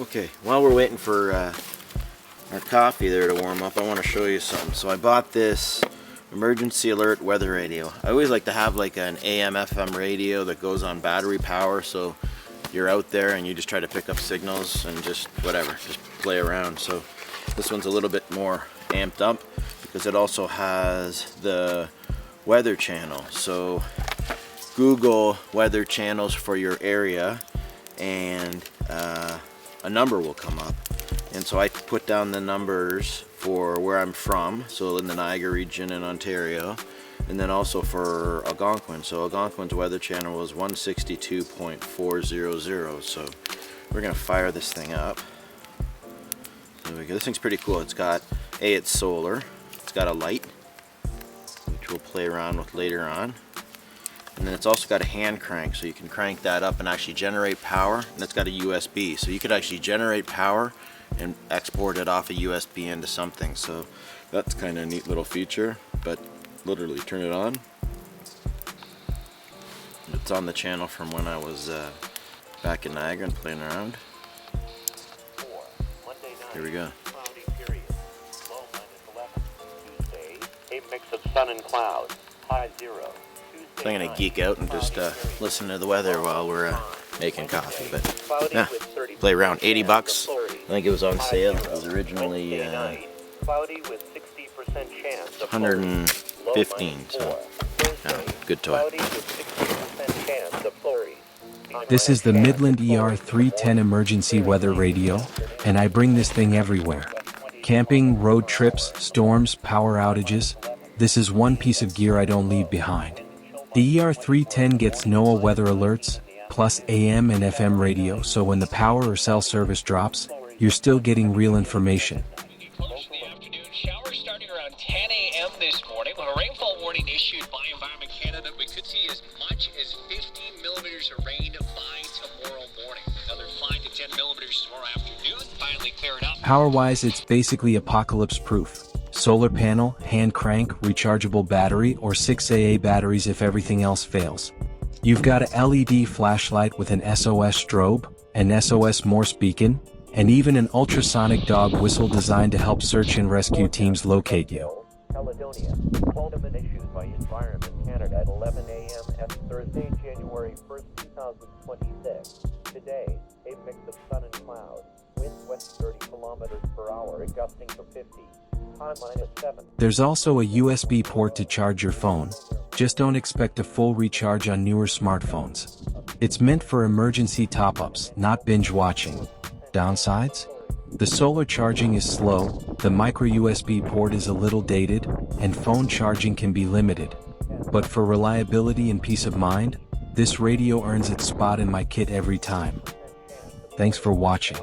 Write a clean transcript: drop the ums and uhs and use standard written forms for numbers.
Okay, while we're waiting for our coffee there to warm up, I want to show you something. So I bought this emergency alert weather radio. I always like to have like an AM FM radio that goes on battery power, so you're out there and you just try to pick up signals and just whatever, just play around. So this one's a little bit more amped up because it also has the weather channel. So Google weather channels for your area and a number will come up, and so I put down the numbers for where I'm from, so in the Niagara region in Ontario, and then also for Algonquin. So Algonquin's weather channel was 162.400. So we're gonna fire this thing up. There we go. This thing's pretty cool. It's got it's solar, it's got a light which we'll play around with later on. And then it's also got a hand crank, so you can crank that up and actually generate power. And it's got a USB, so you could actually generate power and export it off a USB into something. So that's kind of a neat little feature. But literally turn it on. It's on the channel from when I was back in Niagara and playing around. Here we go. Tuesday, a mix of sun and clouds. High 0. So I'm going to geek out and just listen to the weather while we're making coffee. But yeah, play around. 80 bucks. I think it was on sale. It was originally 115. So good toy. This is the Midland ER310 emergency weather radio, and I bring this thing everywhere. Camping, road trips, storms, power outages. This is one piece of gear I don't leave behind. The ER310 gets NOAA weather alerts, plus AM and FM radio, so when the power or cell service drops, you're still getting real information. Close in the afternoon, showers starting around 10 a.m. this morning. With a rainfall warning issued by Environment Canada, we could see as much as 15 millimeters of rain by tomorrow morning. Another 5 to 10 millimeters tomorrow afternoon, finally clearing up. Power-wise, it's basically apocalypse-proof. Solar panel, hand crank, rechargeable battery, or 6AA batteries if everything else fails. You've got a LED flashlight with an SOS strobe, an SOS Morse beacon, and even an ultrasonic dog whistle designed to help search and rescue teams locate you. Caledonia, ultimate issued by Environment Canada at 11 a.m. at Thursday, January 1st, 2026. Today, a mix of sun and clouds. Winds west 30 kilometers per hour, gusting to 50. Time -7. There's also a USB port to charge your phone. Just don't expect a full recharge on newer smartphones. It's meant for emergency top-ups, not binge watching. Downsides? The solar charging is slow, the micro USB port is a little dated, and phone charging can be limited. But for reliability and peace of mind, this radio earns its spot in my kit every time. Thanks for watching.